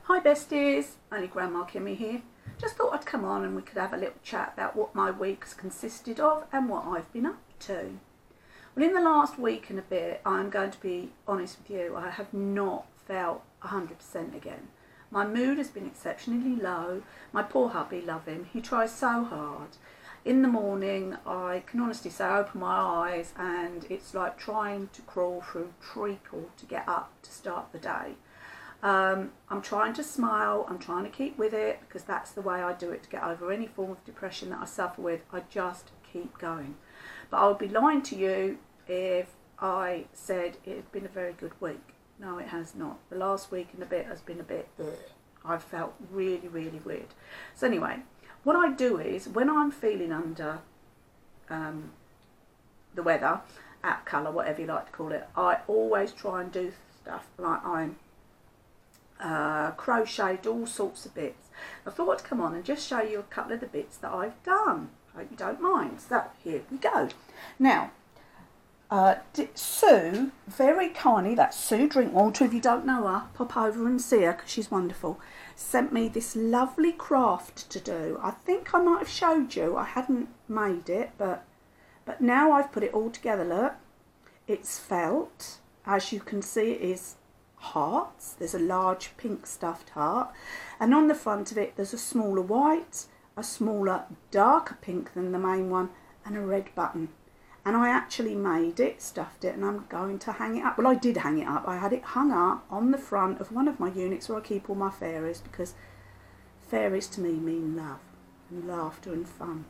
Hi besties, only Grandma Kimmy here. Just thought I'd come on and we could have a little chat about what my week's consisted of and what I've been up to. Well, in the last week and a bit, I'm going to be honest with you, I have not felt 100% again. My mood has been exceptionally low. My poor hubby, love him, he tries so hard. In the morning, I can honestly say I open my eyes and it's like trying to crawl through treacle to get up to start the day. I'm trying to smile, I'm trying to keep with it because that's the way I do it to get over any form of depression that I suffer with. I just keep going. But I would be lying to you if I said it had been a very good week. No, it has not. The last week and a bit has been a bit, I've felt really, really weird. So anyway, what I do is when I'm feeling under the weather, out colour, whatever you like to call it, I always try and do stuff like I'm crocheted all sorts of bits. I thought I'd come on and just show you a couple of the bits that I've done. Hope you don't mind. So here we go. Now, Sue, very kindly, that's Sue Drinkwater, if you don't know her, pop over and see her because she's wonderful, sent me this lovely craft to do. I think I might have showed you, I hadn't made it, but now I've put it all together. Look, it's felt, as you can see it is hearts. There's a large pink stuffed heart, and on the front of it there's a smaller white, a smaller darker pink than the main one, and a red button. And I actually made it, stuffed it, and I'm going to hang it up. Well, I did hang it up. I had it hung up on the front of one of my units where I keep all my fairies, because fairies to me mean love and laughter and fun.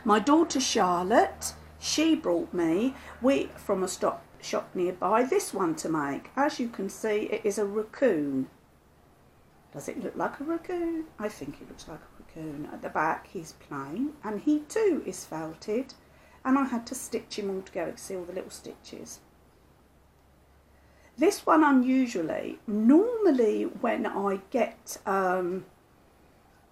My daughter Charlotte, she brought me from a shop nearby this one to make. As you can see, it is a raccoon. Does it look like a raccoon? I think it looks like a raccoon. At the back he's plain and he too is felted, and I had to stitch him all together to see all the little stitches. This one unusually, normally when I get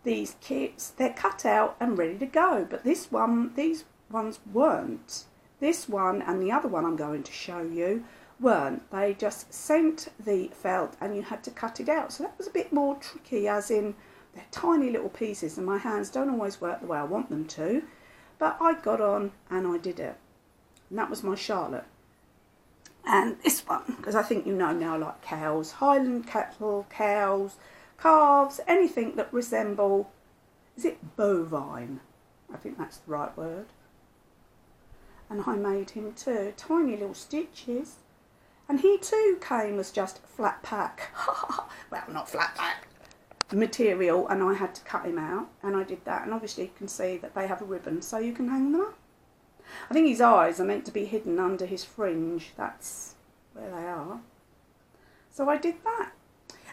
these kits, they're cut out and ready to go, but these ones weren't. This one and the other one I'm going to show you weren't. They just sent the felt and you had to cut it out. So that was a bit more tricky, as in they're tiny little pieces and my hands don't always work the way I want them to. But I got on and I did it. And that was my Charlotte. And this one, because I think you know now, like cows, Highland cattle, cows, calves, anything that resemble, is it bovine? I think that's the right word. And I made him too, tiny little stitches. And he too came as just flat pack, well, not flat pack, material, and I had to cut him out, and I did that. And obviously you can see that they have a ribbon, so you can hang them up. I think his eyes are meant to be hidden under his fringe, that's where they are. So I did that.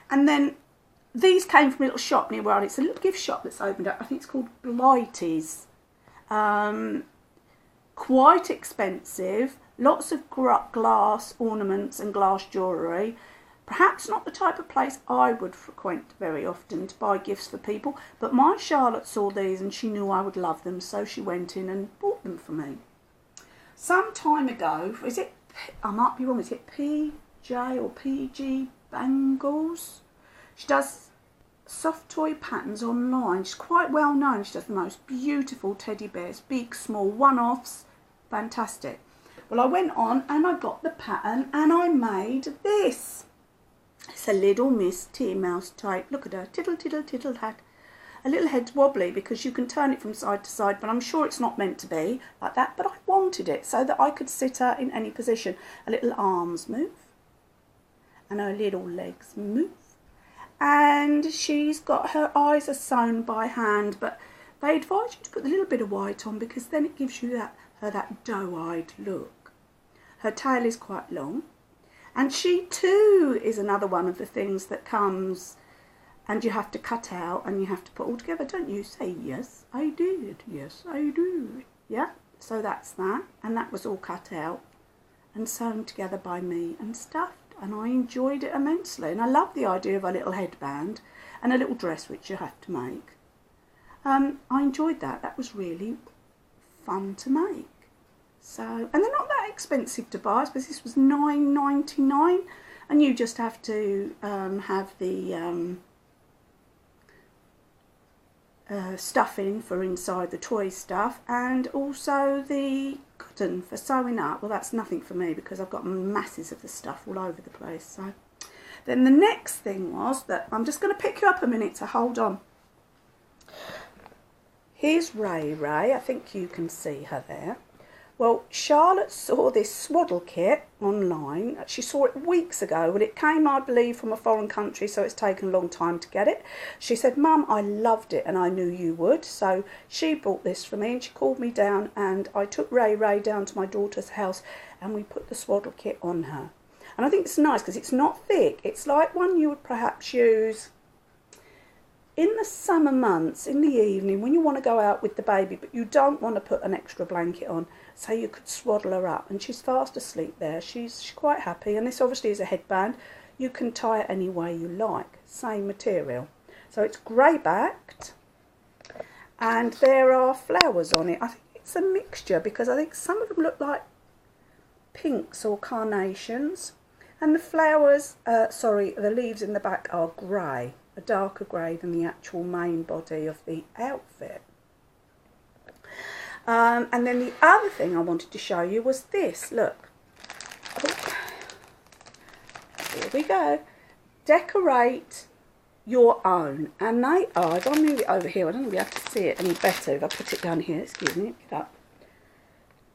And then these came from a little shop near where it's a little gift shop that's opened up. I think it's called Blighty's. Quite expensive, lots of glass ornaments and glass jewellery. Perhaps not the type of place I would frequent very often to buy gifts for people, but my Charlotte saw these and she knew I would love them, so she went in and bought them for me. Some time ago, I might be wrong, is it PJ or PG Bangles? She does soft toy patterns online. She's quite well known. She does the most beautiful teddy bears, big, small, one-offs, fantastic. Well, I went on and I got the pattern and I made this. It's a little Miss Tea Mouse type. Look at her, tiddle, tiddle, tiddle hat. A little head's wobbly because you can turn it from side to side, but I'm sure it's not meant to be like that, but I wanted it so that I could sit her in any position. Her little arms move and her little legs move. And she's got, her eyes are sewn by hand, but they advise you to put a little bit of white on because then it gives you that doe-eyed look. Her tail is quite long, and she too is another one of the things that comes and you have to cut out and you have to put all together, don't you? Say, yes, I did. Yes, I do. Yeah, so that's that, and that was all cut out and sewn together by me and stuffed. And I enjoyed it immensely. And I love the idea of a little headband and a little dress which you have to make. I enjoyed that. That was really fun to make. So, and they're not that expensive to buy, because this was $9.99 and you just have to have the stuffing for inside the toy stuff, and also the cotton for sewing up. Well, that's nothing for me because I've got masses of the stuff all over the place. So then the next thing was that I'm just going to pick you up a minute, so hold on. Here's Ray Ray. I think you can see her there. Well, Charlotte saw this swaddle kit online. She saw it weeks ago. Well, it came, I believe, from a foreign country, so it's taken a long time to get it. She said, Mum, I loved it and I knew you would. So she bought this for me and she called me down, and I took Ray Ray down to my daughter's house and we put the swaddle kit on her. And I think it's nice because it's not thick. It's like one you would perhaps use in the summer months, in the evening, when you want to go out with the baby, but you don't want to put an extra blanket on, so you could swaddle her up. And she's fast asleep there. She's quite happy. And this obviously is a headband. You can tie it any way you like. Same material. So it's grey-backed. And there are flowers on it. I think it's a mixture because I think some of them look like pinks or carnations. And the flowers, the leaves in the back are grey. A darker grey than the actual main body of the outfit. And then the other thing I wanted to show you was this. Look. Oh. Here we go. Decorate your own. And they are, if I move it over here, I don't know if you have to see it any better if I put it down here. Excuse me, get up.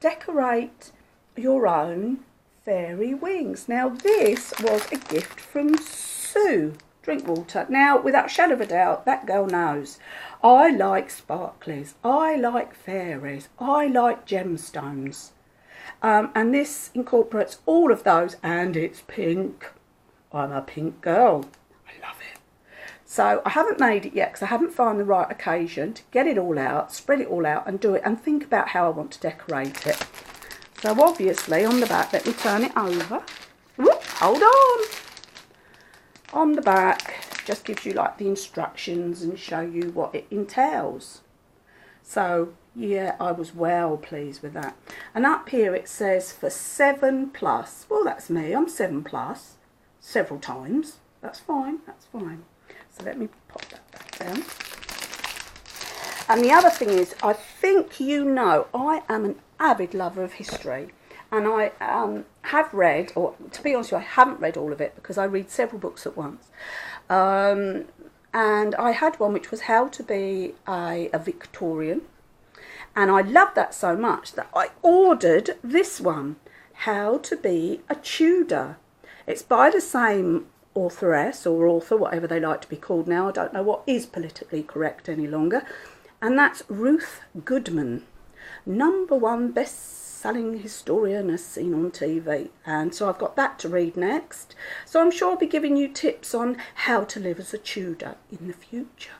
Decorate your own fairy wings. Now this was a gift from Sue. Drink water. Now, without a shadow of a doubt, that girl knows. I like sparklies. I like fairies. I like gemstones. And this incorporates all of those, and it's pink. I'm a pink girl. I love it. So I haven't made it yet because I haven't found the right occasion to get it all out, spread it all out and do it and think about how I want to decorate it. So obviously on the back, let me turn it over. Whoop, hold on. On the back just gives you like the instructions and show you what it entails. So yeah, I was well pleased with that. And up here it says for 7+. Well, that's me. I'm 7+. Several times. That's fine. That's fine. So let me pop that back down. And the other thing is, I think you know, I am an avid lover of history. And I have read, or to be honest with you, I haven't read all of it because I read several books at once. And I had one which was How to Be a Victorian. And I loved that so much that I ordered this one, How to Be a Tudor. It's by the same authoress or author, whatever they like to be called now. I don't know what is politically correct any longer. And that's Ruth Goodman, #1 best-selling historian as seen on TV. And so I've got that to read next. So I'm sure I'll be giving you tips on how to live as a Tudor in the future.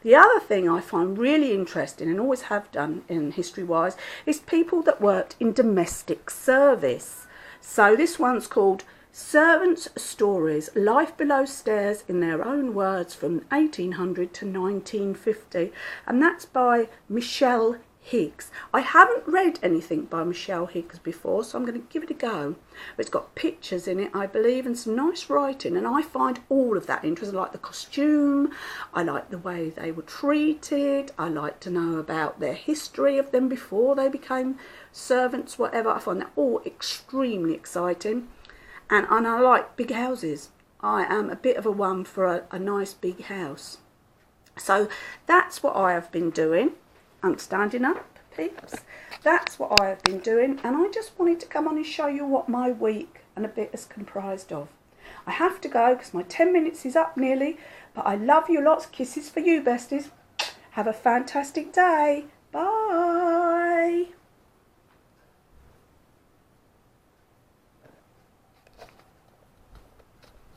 The other thing I find really interesting, and always have done in history-wise, is people that worked in domestic service. So this one's called Servants' Stories, Life Below Stairs in Their Own Words from 1800 to 1950. And that's by Michelle Higgs. I haven't read anything by Michelle Higgs before, so I'm going to give it a go. It's got pictures in it, I believe, and some nice writing, and I find all of that interesting. I like the costume, I like the way they were treated, I like to know about their history of them before they became servants, whatever. I find that all extremely exciting. And I like big houses. I am a bit of a one for a nice big house. So that's what I have been doing. I'm standing up, peeps. That's what I have been doing. And I just wanted to come on and show you what my week and a bit is comprised of. I have to go because my 10 minutes is up nearly. But I love you lots. Kisses for you, besties. Have a fantastic day.